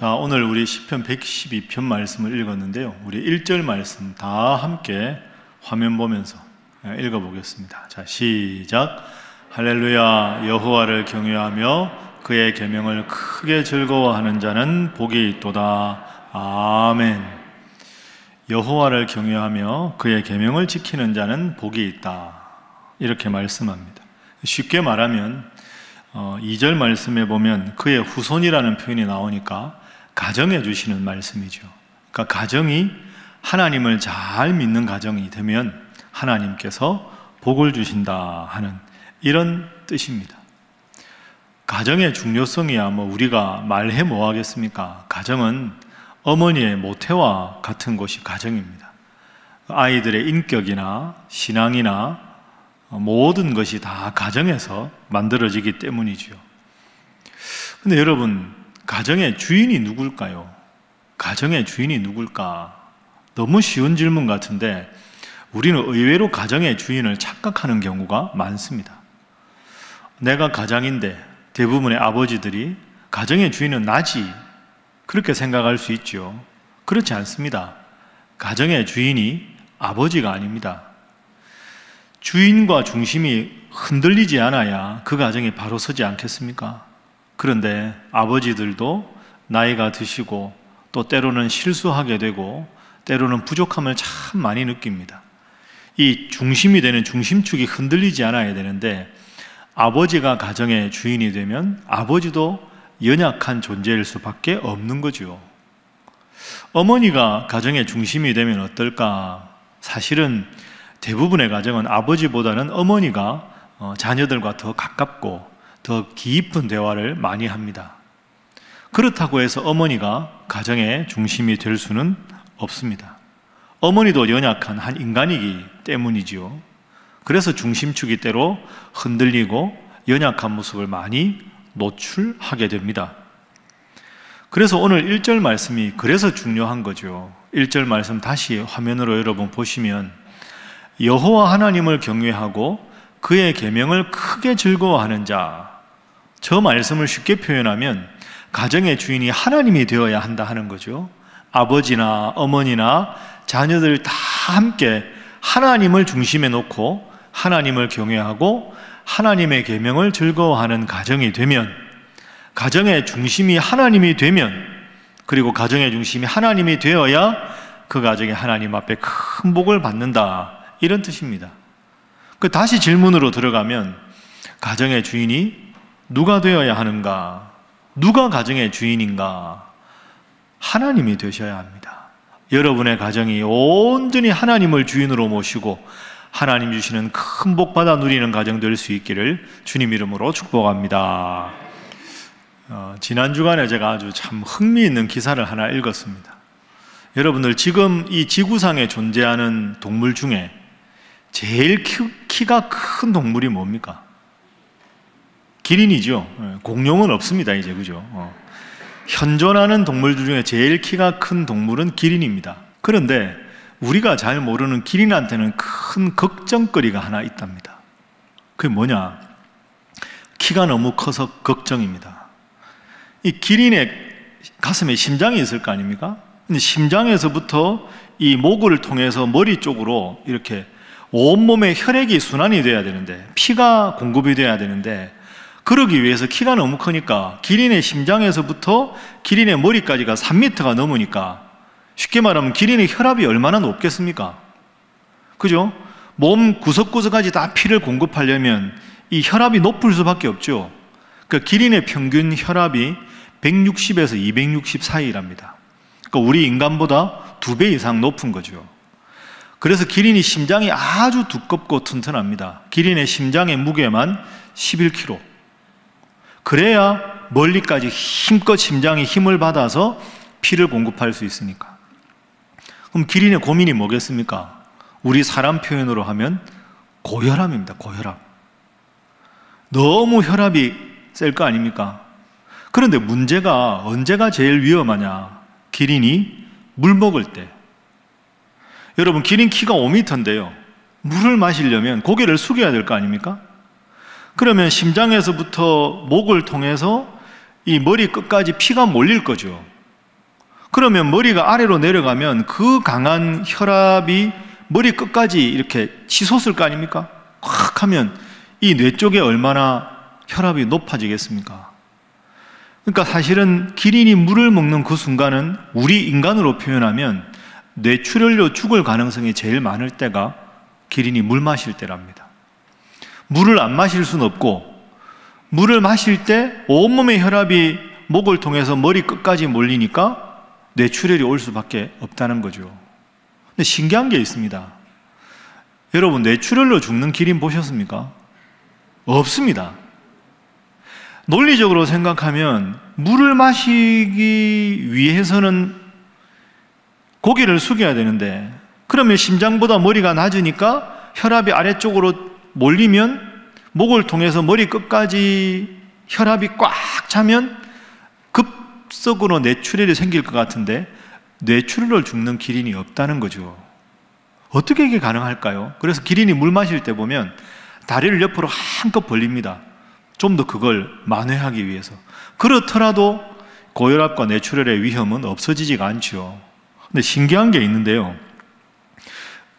자, 오늘 우리 시편 112편 말씀을 읽었는데요. 우리 1절 말씀 다 함께 화면 보면서 읽어보겠습니다. 자, 시작. 할렐루야. 여호와를 경외하며 그의 계명을 크게 즐거워하는 자는 복이 있도다. 아멘. 여호와를 경외하며 그의 계명을 지키는 자는 복이 있다. 이렇게 말씀합니다. 쉽게 말하면 2절 말씀에 보면 그의 후손이라는 표현이 나오니까 가정해 주시는 말씀이죠. 그러니까 가정이 하나님을 잘 믿는 가정이 되면 하나님께서 복을 주신다 하는 이런 뜻입니다. 가정의 중요성이야 우리가 말해 뭐 하겠습니까? 가정은 어머니의 모태와 같은 곳이 가정입니다. 아이들의 인격이나 신앙이나 모든 것이 다 가정에서 만들어지기 때문이죠. 근데 여러분, 가정의 주인이 누굴까요? 가정의 주인이 누굴까? 너무 쉬운 질문 같은데 우리는 의외로 가정의 주인을 착각하는 경우가 많습니다. 내가 가장인데 대부분의 아버지들이 가정의 주인은 나지, 그렇게 생각할 수 있죠. 그렇지 않습니다. 가정의 주인이 아버지가 아닙니다. 주인과 중심이 흔들리지 않아야 그 가정이 바로 서지 않겠습니까? 그런데 아버지들도 나이가 드시고 또 때로는 실수하게 되고 때로는 부족함을 참 많이 느낍니다. 이 중심이 되는 중심축이 흔들리지 않아야 되는데 아버지가 가정의 주인이 되면 아버지도 연약한 존재일 수밖에 없는 거죠. 어머니가 가정의 중심이 되면 어떨까? 사실은 대부분의 가정은 아버지보다는 어머니가 자녀들과 더 가깝고 더 깊은 대화를 많이 합니다. 그렇다고 해서 어머니가 가정의 중심이 될 수는 없습니다. 어머니도 연약한 한 인간이기 때문이지요. 그래서 중심축이 때로 흔들리고 연약한 모습을 많이 노출하게 됩니다. 그래서 오늘 1절 말씀이 그래서 중요한 거죠. 1절 말씀 다시 화면으로 여러분 보시면 여호와 하나님을 경외하고 그의 계명을 크게 즐거워하는 자, 저 말씀을 쉽게 표현하면 가정의 주인이 하나님이 되어야 한다 하는 거죠. 아버지나 어머니나 자녀들 다 함께 하나님을 중심에 놓고 하나님을 경외하고 하나님의 계명을 즐거워하는 가정이 되면, 가정의 중심이 하나님이 되면, 그리고 가정의 중심이 하나님이 되어야 그 가정이 하나님 앞에 큰 복을 받는다, 이런 뜻입니다. 다시 질문으로 들어가면 가정의 주인이 누가 되어야 하는가? 누가 가정의 주인인가? 하나님이 되셔야 합니다. 여러분의 가정이 온전히 하나님을 주인으로 모시고 하나님 주시는 큰 복 받아 누리는 가정 될 수 있기를 주님 이름으로 축복합니다. 지난 주간에 제가 아주 참 흥미있는 기사를 하나 읽었습니다. 여러분들, 지금 이 지구상에 존재하는 동물 중에 제일 키가 큰 동물이 뭡니까? 기린이죠. 공룡은 없습니다, 이제, 그죠? 현존하는 동물들 중에 제일 키가 큰 동물은 기린입니다. 그런데 우리가 잘 모르는 기린한테는 큰 걱정거리가 하나 있답니다. 그게 뭐냐? 키가 너무 커서 걱정입니다. 이 기린의 가슴에 심장이 있을 거 아닙니까? 근데 심장에서부터 이 목을 통해서 머리 쪽으로 이렇게 온몸에 혈액이 순환이 돼야 되는데, 피가 공급이 돼야 되는데, 그러기 위해서 키가 너무 크니까 기린의 심장에서부터 기린의 머리까지가 3m가 넘으니까, 쉽게 말하면 기린의 혈압이 얼마나 높겠습니까? 그죠? 몸 구석구석까지 다 피를 공급하려면 이 혈압이 높을 수밖에 없죠. 그러니까 기린의 평균 혈압이 160에서 260 사이랍니다. 그러니까 우리 인간보다 2배 이상 높은 거죠. 그래서 기린이 심장이 아주 두껍고 튼튼합니다. 기린의 심장의 무게만 11kg. 그래야 멀리까지 힘껏 심장이 힘을 받아서 피를 공급할 수 있으니까. 그럼 기린의 고민이 뭐겠습니까? 우리 사람 표현으로 하면 고혈압입니다. 고혈압. 너무 혈압이 셀 거 아닙니까? 그런데 문제가 언제가 제일 위험하냐? 기린이 물 먹을 때. 여러분, 기린 키가 5m인데요 물을 마시려면 고개를 숙여야 될 거 아닙니까? 그러면 심장에서부터 목을 통해서 이 머리 끝까지 피가 몰릴 거죠. 그러면 머리가 아래로 내려가면 그 강한 혈압이 머리 끝까지 이렇게 치솟을 거 아닙니까? 콱 하면 이 뇌 쪽에 얼마나 혈압이 높아지겠습니까? 그러니까 사실은 기린이 물을 먹는 그 순간은 우리 인간으로 표현하면 뇌출혈로 죽을 가능성이 제일 많을 때가 기린이 물 마실 때랍니다. 물을 안 마실 수는 없고, 물을 마실 때 온몸의 혈압이 목을 통해서 머리 끝까지 몰리니까 뇌출혈이 올 수밖에 없다는 거죠. 근데 신기한 게 있습니다. 여러분, 뇌출혈로 죽는 기린 보셨습니까? 없습니다. 논리적으로 생각하면 물을 마시기 위해서는 고개를 숙여야 되는데, 그러면 심장보다 머리가 낮으니까 혈압이 아래쪽으로 몰리면 목을 통해서 머리 끝까지 혈압이 꽉 차면 급속으로 뇌출혈이 생길 것 같은데 뇌출혈로 죽는 기린이 없다는 거죠. 어떻게 이게 가능할까요? 그래서 기린이 물 마실 때 보면 다리를 옆으로 한껏 벌립니다. 좀 더 그걸 만회하기 위해서. 그렇더라도 고혈압과 뇌출혈의 위험은 없어지지가 않죠. 근데 신기한 게 있는데요.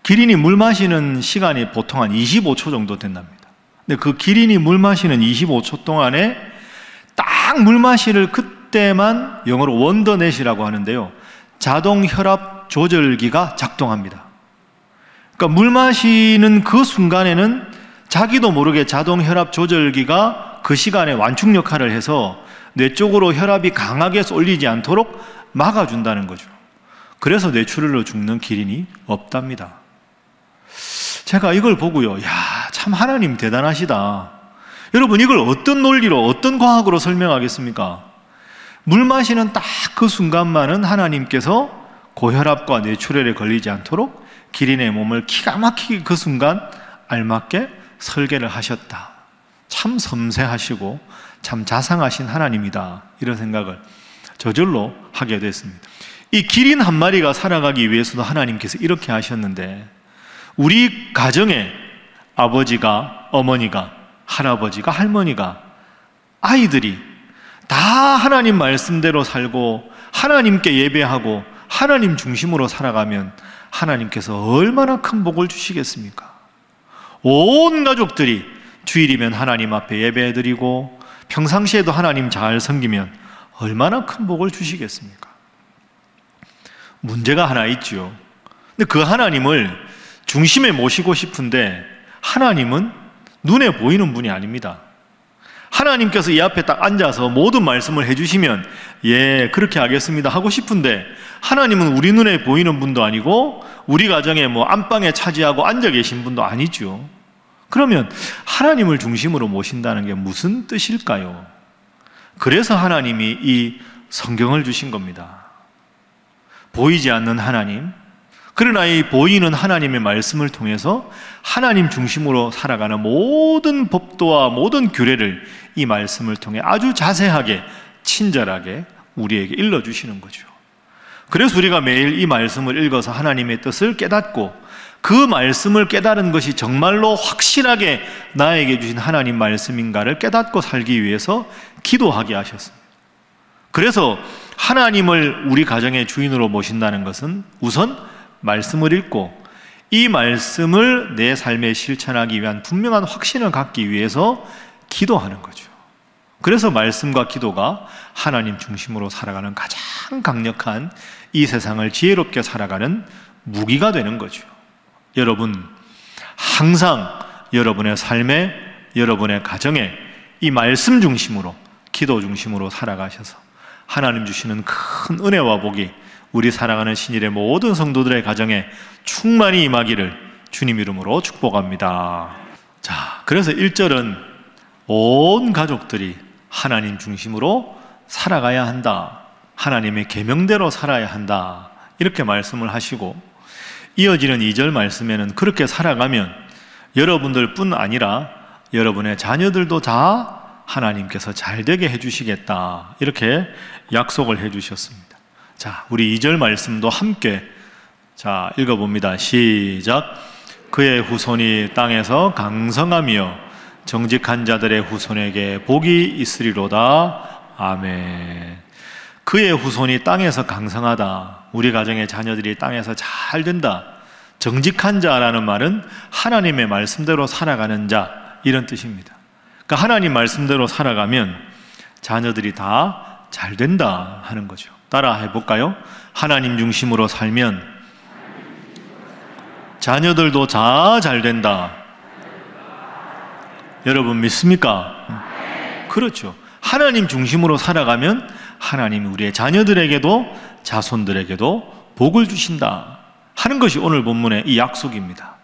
기린이 물 마시는 시간이 보통 한 25초 정도 된답니다. 근데 그 기린이 물 마시는 25초 동안에 딱 물 마시를 그때만 영어로 원더넷이라고 하는데요. 자동 혈압 조절기가 작동합니다. 그러니까 물 마시는 그 순간에는 자기도 모르게 자동 혈압 조절기가 그 시간에 완충 역할을 해서 뇌 쪽으로 혈압이 강하게 쏠리지 않도록 막아준다는 거죠. 그래서 뇌출혈로 죽는 기린이 없답니다. 제가 이걸 보고요, 야, 참 하나님 대단하시다. 여러분, 이걸 어떤 논리로, 어떤 과학으로 설명하겠습니까? 물 마시는 딱 그 순간만은 하나님께서 고혈압과 뇌출혈에 걸리지 않도록 기린의 몸을 기가 막히게 그 순간 알맞게 설계를 하셨다. 참 섬세하시고 참 자상하신 하나님이다. 이런 생각을 저절로 하게 됐습니다. 이 기린 한 마리가 살아가기 위해서도 하나님께서 이렇게 하셨는데, 우리 가정에 아버지가, 어머니가, 할아버지가, 할머니가, 아이들이 다 하나님 말씀대로 살고 하나님께 예배하고 하나님 중심으로 살아가면 하나님께서 얼마나 큰 복을 주시겠습니까? 온 가족들이 주일이면 하나님 앞에 예배해드리고 평상시에도 하나님 잘 섬기면 얼마나 큰 복을 주시겠습니까? 문제가 하나 있죠. 근데 그 하나님을 중심에 모시고 싶은데 하나님은 눈에 보이는 분이 아닙니다. 하나님께서 이 앞에 딱 앉아서 모든 말씀을 해주시면 예, 그렇게 하겠습니다 하고 싶은데, 하나님은 우리 눈에 보이는 분도 아니고 우리 가정에 뭐 안방에 차지하고 앉아 계신 분도 아니죠. 그러면 하나님을 중심으로 모신다는 게 무슨 뜻일까요? 그래서 하나님이 이 성경을 주신 겁니다. 보이지 않는 하나님, 그러나 이 보이는 하나님의 말씀을 통해서 하나님 중심으로 살아가는 모든 법도와 모든 규례를 이 말씀을 통해 아주 자세하게 친절하게 우리에게 일러주시는 거죠. 그래서 우리가 매일 이 말씀을 읽어서 하나님의 뜻을 깨닫고 그 말씀을 깨달은 것이 정말로 확실하게 나에게 주신 하나님 말씀인가를 깨닫고 살기 위해서 기도하게 하셨습니다. 그래서 하나님을 우리 가정의 주인으로 모신다는 것은 우선 말씀을 읽고 이 말씀을 내 삶에 실천하기 위한 분명한 확신을 갖기 위해서 기도하는 거죠. 그래서 말씀과 기도가 하나님 중심으로 살아가는 가장 강력한, 이 세상을 지혜롭게 살아가는 무기가 되는 거죠. 여러분, 항상 여러분의 삶에, 여러분의 가정에 이 말씀 중심으로, 기도 중심으로 살아가셔서 하나님 주시는 큰 은혜와 복이 우리 사랑하는 신일의 모든 성도들의 가정에 충만히 임하기를 주님 이름으로 축복합니다. 자, 그래서 1절은 온 가족들이 하나님 중심으로 살아가야 한다. 하나님의 계명대로 살아야 한다. 이렇게 말씀을 하시고, 이어지는 2절 말씀에는 그렇게 살아가면 여러분들 뿐 아니라 여러분의 자녀들도 다 하나님께서 잘 되게 해주시겠다. 이렇게 약속을 해주셨습니다. 자, 우리 2절 말씀도 함께 읽어봅니다. 시작. 그의 후손이 땅에서 강성하며 정직한 자들의 후손에게 복이 있으리로다. 아멘. 그의 후손이 땅에서 강성하다, 우리 가정의 자녀들이 땅에서 잘 된다, 정직한 자라는 말은 하나님의 말씀대로 살아가는 자, 이런 뜻입니다. 그러니까 하나님 말씀대로 살아가면 자녀들이 다 잘 된다 하는 거죠. 따라 해볼까요? 하나님 중심으로 살면 자녀들도 다 잘 된다. 여러분 믿습니까? 그렇죠. 하나님 중심으로 살아가면 하나님이 우리의 자녀들에게도 자손들에게도 복을 주신다 하는 것이 오늘 본문의 이 약속입니다.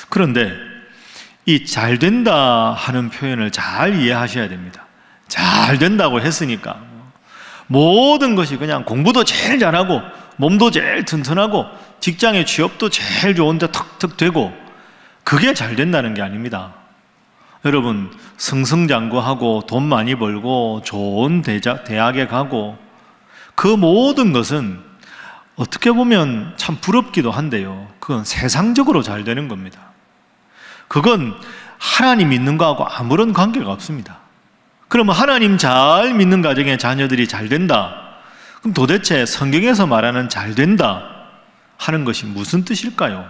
그런데 이 잘 된다 하는 표현을 잘 이해하셔야 됩니다. 잘 된다고 했으니까 모든 것이 그냥 공부도 제일 잘하고 몸도 제일 튼튼하고 직장의 취업도 제일 좋은데 턱턱 되고 그게 잘 된다는 게 아닙니다. 여러분 승승장구하고 돈 많이 벌고 좋은 대학에 가고 그 모든 것은 어떻게 보면 참 부럽기도 한데요, 그건 세상적으로 잘 되는 겁니다. 그건 하나님 믿는 거하고 아무런 관계가 없습니다. 그러면 하나님 잘 믿는 가정의 자녀들이 잘 된다, 그럼 도대체 성경에서 말하는 잘 된다 하는 것이 무슨 뜻일까요?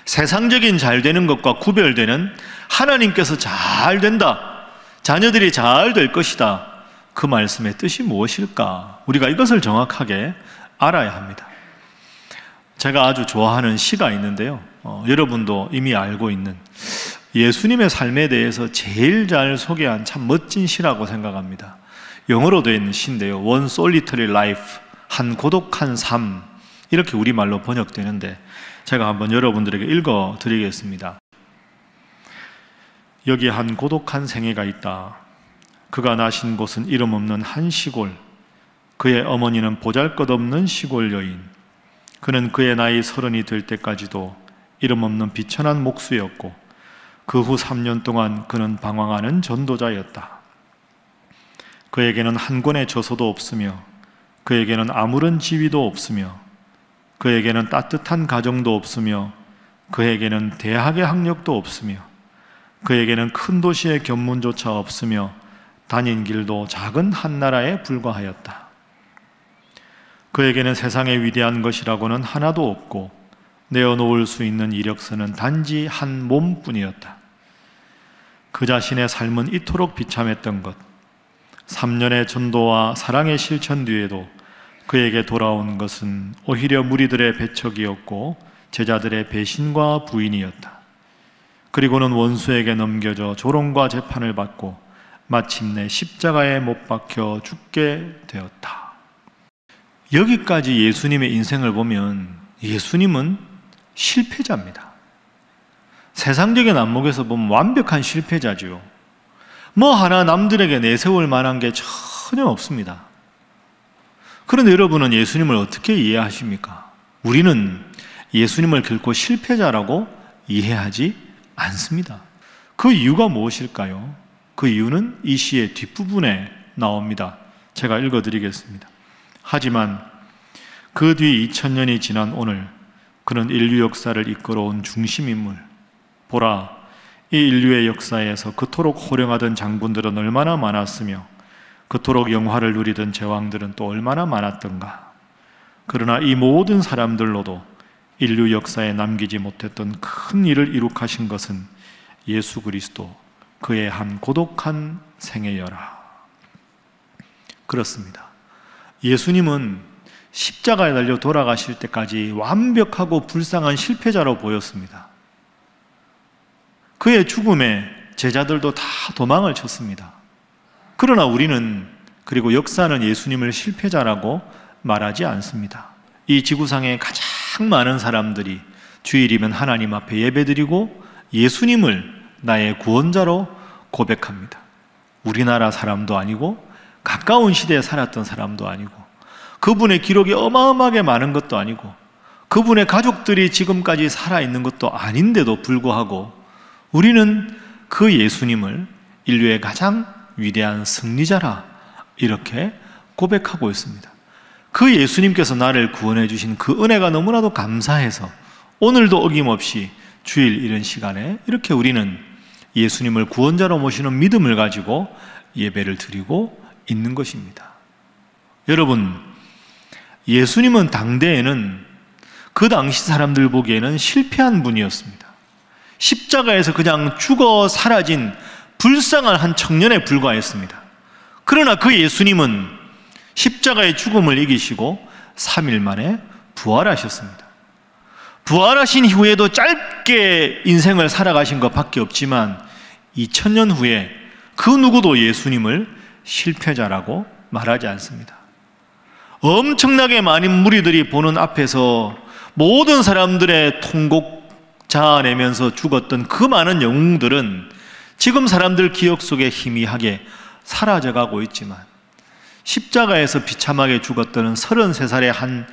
세상적인 잘 되는 것과 구별되는 하나님께서 잘 된다, 자녀들이 잘 될 것이다, 그 말씀의 뜻이 무엇일까? 우리가 이것을 정확하게 알아야 합니다. 제가 아주 좋아하는 시가 있는데요, 여러분도 이미 알고 있는 예수님의 삶에 대해서 제일 잘 소개한 참 멋진 시라고 생각합니다. 영어로 되어 있는 시인데요, One Solitary Life, 한 고독한 삶, 이렇게 우리말로 번역되는데 제가 한번 여러분들에게 읽어드리겠습니다. 여기 한 고독한 생애가 있다. 그가 나신 곳은 이름 없는 한 시골. 그의 어머니는 보잘것없는 시골 여인. 그는 그의 나이 30이 될 때까지도 이름 없는 비천한 목수였고 그 후 3년 동안 그는 방황하는 전도자였다. 그에게는 한 권의 저서도 없으며 그에게는 아무런 지위도 없으며 그에게는 따뜻한 가정도 없으며 그에게는 대학의 학력도 없으며 그에게는 큰 도시의 견문조차 없으며 다닌 길도 작은 한 나라에 불과하였다. 그에게는 세상에 위대한 것이라고는 하나도 없고 내어놓을 수 있는 이력서는 단지 한 몸뿐이었다. 그 자신의 삶은 이토록 비참했던 것, 3년의 전도와 사랑의 실천 뒤에도 그에게 돌아온 것은 오히려 무리들의 배척이었고 제자들의 배신과 부인이었다. 그리고는 원수에게 넘겨져 조롱과 재판을 받고 마침내 십자가에 못 박혀 죽게 되었다. 여기까지 예수님의 인생을 보면 예수님은 실패자입니다. 세상적인 안목에서 보면 완벽한 실패자죠. 뭐 하나 남들에게 내세울 만한 게 전혀 없습니다. 그런데 여러분은 예수님을 어떻게 이해하십니까? 우리는 예수님을 결코 실패자라고 이해하지 않습니다. 그 이유가 무엇일까요? 그 이유는 이 시의 뒷부분에 나옵니다. 제가 읽어드리겠습니다. 하지만 그 뒤 2000년이 지난 오늘 그는 인류 역사를 이끌어온 중심인물. 보라, 이 인류의 역사에서 그토록 호령하던 장군들은 얼마나 많았으며 그토록 영화를 누리던 제왕들은 또 얼마나 많았던가. 그러나 이 모든 사람들로도 인류 역사에 남기지 못했던 큰 일을 이룩하신 것은 예수 그리스도, 그의 한 고독한 생애여라. 그렇습니다. 예수님은 십자가에 달려 돌아가실 때까지 완벽하고 불쌍한 실패자로 보였습니다. 그의 죽음에 제자들도 다 도망을 쳤습니다. 그러나 우리는, 그리고 역사는 예수님을 실패자라고 말하지 않습니다. 이 지구상에 가장 많은 사람들이 주일이면 하나님 앞에 예배드리고 예수님을 나의 구원자로 고백합니다. 우리나라 사람도 아니고 가까운 시대에 살았던 사람도 아니고 그분의 기록이 어마어마하게 많은 것도 아니고 그분의 가족들이 지금까지 살아있는 것도 아닌데도 불구하고 우리는 그 예수님을 인류의 가장 위대한 승리자라 이렇게 고백하고 있습니다. 그 예수님께서 나를 구원해 주신 그 은혜가 너무나도 감사해서 오늘도 어김없이 주일 이런 시간에 이렇게 우리는 예수님을 구원자로 모시는 믿음을 가지고 예배를 드리고 있는 것입니다. 여러분, 예수님은 당대에는 그 당시 사람들 보기에는 실패한 분이었습니다. 십자가에서 그냥 죽어 사라진 불쌍한 한 청년에 불과했습니다. 그러나 그 예수님은 십자가의 죽음을 이기시고 3일 만에 부활하셨습니다. 부활하신 이후에도 짧게 인생을 살아가신 것밖에 없지만 2000년 후에 그 누구도 예수님을 실패자라고 말하지 않습니다. 엄청나게 많은 무리들이 보는 앞에서 모든 사람들의 통곡 자아내면서 죽었던 그 많은 영웅들은 지금 사람들 기억 속에 희미하게 사라져가고 있지만 십자가에서 비참하게 죽었던 33살의 한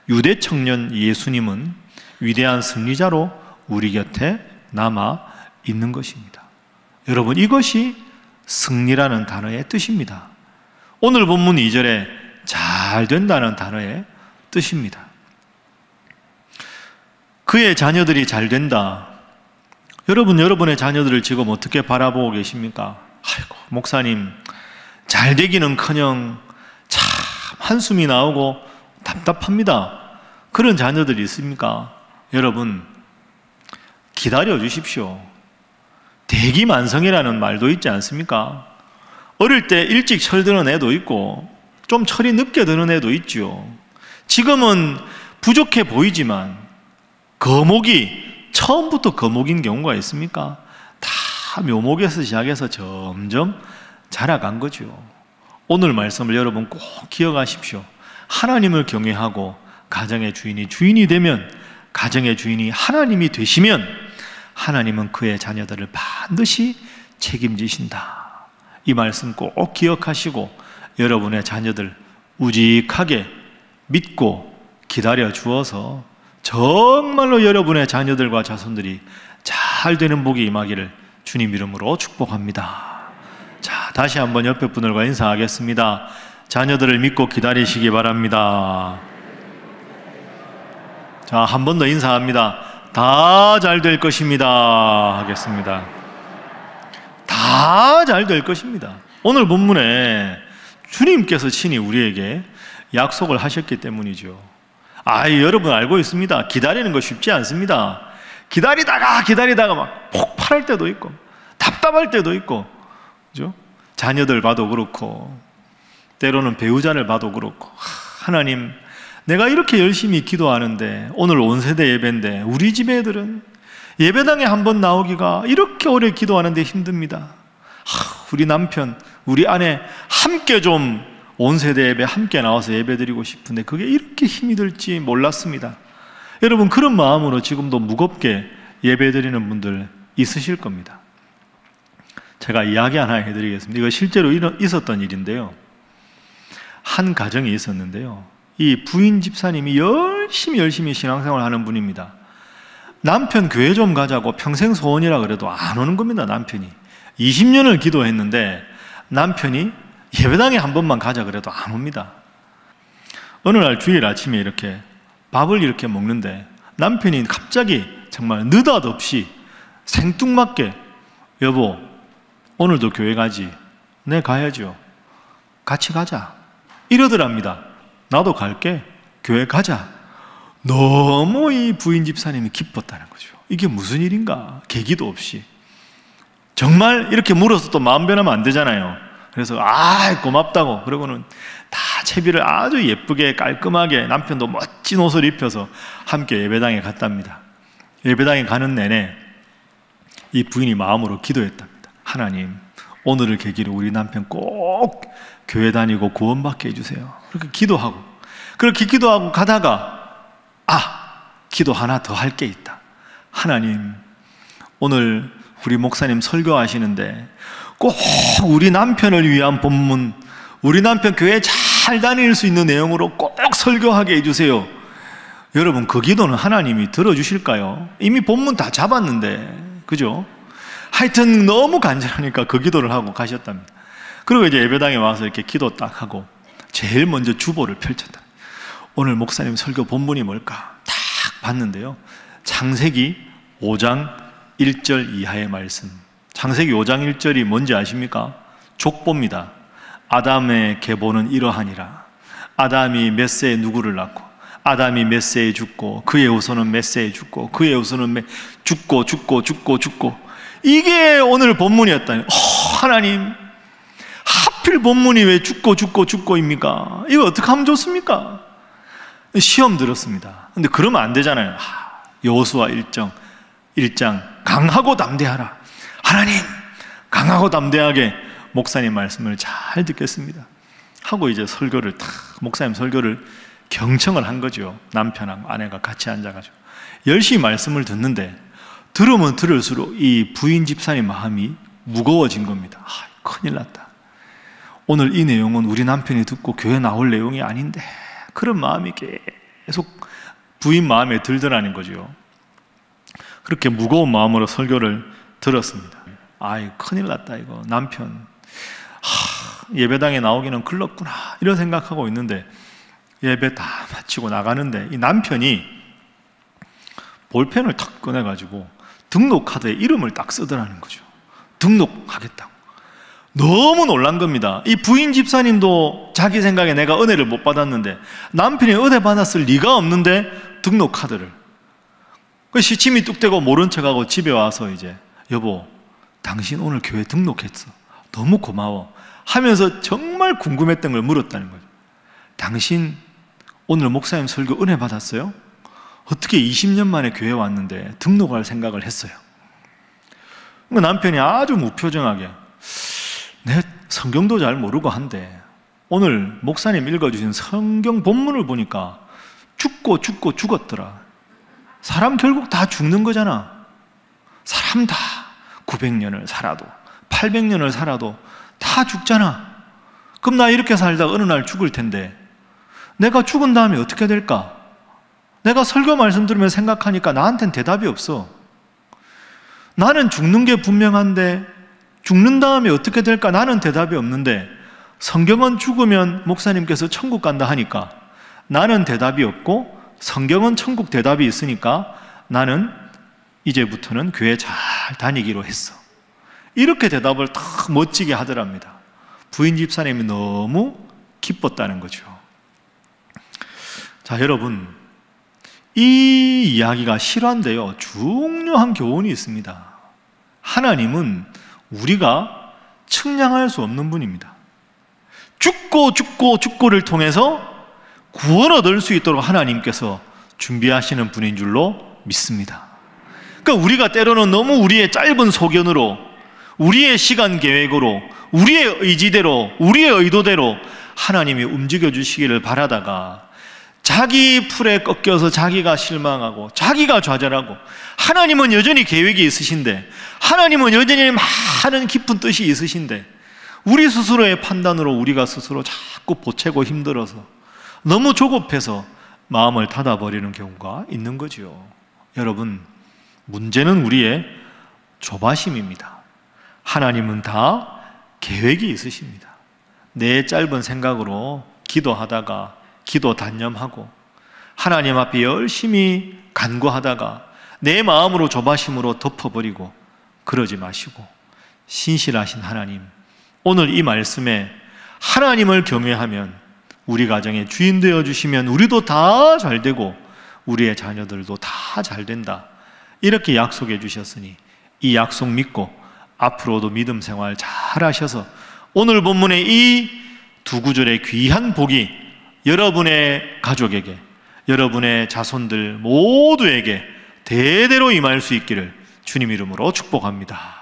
유대 청년 예수님은 위대한 승리자로 우리 곁에 남아 있는 것입니다. 여러분, 이것이 승리라는 단어의 뜻입니다. 오늘 본문 2절에 잘 된다는 단어의 뜻입니다. 그의 자녀들이 잘 된다. 여러분, 여러분의 자녀들을 지금 어떻게 바라보고 계십니까? 아이고, 목사님, 잘 되기는커녕 참 한숨이 나오고 답답합니다. 그런 자녀들이 있습니까? 여러분, 기다려 주십시오. 대기만성이라는 말도 있지 않습니까? 어릴 때 일찍 철드는 애도 있고 좀 철이 늦게 드는 애도 있죠. 지금은 부족해 보이지만 거목이 처음부터 거목인 경우가 있습니까? 다 묘목에서 시작해서 점점 자라간 거죠. 오늘 말씀을 여러분 꼭 기억하십시오. 하나님을 경외하고 가정의 주인이 되면, 가정의 주인이 하나님이 되시면 하나님은 그의 자녀들을 반드시 책임지신다. 이 말씀 꼭 기억하시고 여러분의 자녀들 우직하게 믿고 기다려 주어서 정말로 여러분의 자녀들과 자손들이 잘 되는 복이 임하기를 주님 이름으로 축복합니다. 자, 다시 한번 옆에 분들과 인사하겠습니다. 자녀들을 믿고 기다리시기 바랍니다. 자, 한 번 더 인사합니다. 다 잘 될 것입니다 하겠습니다. 다 잘 될 것입니다. 오늘 본문에 주님께서 친히 우리에게 약속을 하셨기 때문이죠. 여러분 알고 있습니다. 기다리는 거 쉽지 않습니다. 기다리다가 막 폭발할 때도 있고 답답할 때도 있고, 그죠? 자녀들 봐도 그렇고 때로는 배우자를 봐도 그렇고, 하나님, 내가 이렇게 열심히 기도하는데 오늘 온 세대 예배인데 우리 집 애들은 예배당에 한번 나오기가 이렇게 오래 기도하는데 힘듭니다. 우리 남편, 우리 아내 함께 좀 온 세대 예배 함께 나와서 예배 드리고 싶은데 그게 이렇게 힘이 들지 몰랐습니다. 여러분, 그런 마음으로 지금도 무겁게 예배 드리는 분들 있으실 겁니다. 제가 이야기 하나 해드리겠습니다. 이거 실제로 있었던 일인데요. 한 가정이 있었는데요. 이 부인 집사님이 열심히 신앙생활 하는 분입니다. 남편 교회 좀 가자고 평생 소원이라 그래도 안 오는 겁니다. 남편이 20년을 기도했는데 남편이 예배당에 한 번만 가자 그래도 안 옵니다. 어느 날 주일 아침에 이렇게 밥을 이렇게 먹는데 남편이 갑자기 정말 느닷없이 생뚱맞게, 여보, 오늘도 교회 가지? 네, 가야죠. 같이 가자. 이러더랍니다. 나도 갈게. 교회 가자. 너무 이 부인 집사님이 기뻤다는 거죠. 이게 무슨 일인가? 계기도 없이. 정말 이렇게 물어서 또 마음 변하면 안 되잖아요. 그래서 고맙다고, 그러고는 다 채비를 아주 예쁘게 깔끔하게 남편도 멋진 옷을 입혀서 함께 예배당에 갔답니다. 예배당에 가는 내내 이 부인이 마음으로 기도했답니다. 하나님, 오늘을 계기로 우리 남편 꼭 교회 다니고 구원받게 해주세요. 그렇게 기도하고, 그렇게 기도하고 가다가 기도 하나 더 할 게 있다. 하나님, 오늘 우리 목사님 설교하시는데 꼭 우리 남편을 위한 본문, 우리 남편 교회 잘 다닐 수 있는 내용으로 꼭 설교하게 해주세요. 여러분, 그 기도는 하나님이 들어주실까요? 이미 본문 다 잡았는데, 그죠? 하여튼 너무 간절하니까 그 기도를 하고 가셨답니다. 그리고 이제 예배당에 와서 이렇게 기도 딱 하고 제일 먼저 주보를 펼쳤다. 오늘 목사님 설교 본문이 뭘까? 딱 봤는데요. 창세기 5장 1절 이하의 말씀. 창세기 5장 1절이 뭔지 아십니까? 족보입니다. 아담의 계보는 이러하니라. 아담이 몇 세에 누구를 낳고, 아담이 몇 세에 죽고, 그의 후손은 몇 세에 죽고, 그의 후손은 죽고. 이게 오늘 본문이었다니. 하나님, 하필 본문이 왜 죽고입니까? 이거 어떻게 하면 좋습니까? 시험 들었습니다. 근데 그러면 안 되잖아요. 여호수아 1장 강하고 담대하라. 하나님, 강하고 담대하게 목사님 말씀을 잘 듣겠습니다 하고 이제 설교를 목사님 설교를 경청을 한 거죠. 남편하고 아내가 같이 앉아가지고 열심히 말씀을 듣는데, 들으면 들을수록 이 부인 집사님 마음이 무거워진 겁니다. 큰일 났다. 오늘 이 내용은 우리 남편이 듣고 교회 나올 내용이 아닌데, 그런 마음이 계속 부인 마음에 들더라는 거죠. 그렇게 무거운 마음으로 설교를 들었습니다. 큰일 났다 이거. 남편 예배당에 나오기는 글렀구나 이런 생각하고 있는데, 예배 다 마치고 나가는데 이 남편이 볼펜을 탁 꺼내가지고 등록카드에 이름을 딱 쓰더라는 거죠. 등록하겠다고. 너무 놀란 겁니다. 이 부인 집사님도 자기 생각에 내가 은혜를 못 받았는데, 남편이 은혜 받았을 리가 없는데 등록카드를. 시침이 뚝 떼고 모른 척하고 집에 와서 이제, 여보, 당신 오늘 교회 등록했어. 너무 고마워 하면서 정말 궁금했던 걸 물었다는 거죠. 당신 오늘 목사님 설교 은혜 받았어요? 어떻게 20년 만에 교회 왔는데 등록할 생각을 했어요? 남편이 아주 무표정하게, 내 성경도 잘 모르고 한데 오늘 목사님 읽어주신 성경 본문을 보니까 죽었더라. 사람 결국 다 죽는 거잖아. 사람 다 900년을 살아도 800년을 살아도 다 죽잖아. 그럼 나 이렇게 살다 어느 날 죽을 텐데, 내가 죽은 다음에 어떻게 될까? 내가 설교 말씀 들으면 생각하니까 나한텐 대답이 없어. 나는 죽는 게 분명한데 죽는 다음에 어떻게 될까? 나는 대답이 없는데, 성경은 죽으면 목사님께서 천국 간다 하니까 나는 대답이 없고, 성경은 천국 대답이 있으니까 나는 이제부터는 교회 잘 다니기로 했어. 이렇게 대답을 딱 멋지게 하더랍니다. 부인 집사님이 너무 기뻤다는 거죠. 자, 여러분, 이 이야기가 실화인데요, 중요한 교훈이 있습니다. 하나님은 우리가 측량할 수 없는 분입니다. 죽고를 통해서 구원 얻을 수 있도록 하나님께서 준비하시는 분인 줄로 믿습니다. 그러니까 우리가 때로는 너무 우리의 짧은 소견으로, 우리의 시간 계획으로, 우리의 의지대로, 우리의 의도대로 하나님이 움직여 주시기를 바라다가 자기 풀에 꺾여서 자기가 실망하고 자기가 좌절하고, 하나님은 여전히 계획이 있으신데, 하나님은 여전히 많은 깊은 뜻이 있으신데, 우리 스스로의 판단으로 우리가 스스로 자꾸 보채고 힘들어서 너무 조급해서 마음을 닫아버리는 경우가 있는 거죠. 여러분, 문제는 우리의 조바심입니다. 하나님은 다 계획이 있으십니다. 내 짧은 생각으로 기도하다가 기도 단념하고, 하나님 앞에 열심히 간구하다가 내 마음으로 조바심으로 덮어버리고 그러지 마시고, 신실하신 하나님, 오늘 이 말씀에 하나님을 경외하면, 우리 가정의 주인 되어주시면 우리도 다 잘되고 우리의 자녀들도 다 잘된다, 이렇게 약속해 주셨으니 이 약속 믿고 앞으로도 믿음 생활 잘 하셔서 오늘 본문의 이 두 구절의 귀한 복이 여러분의 가족에게, 여러분의 자손들 모두에게 대대로 임할 수 있기를 주님 이름으로 축복합니다.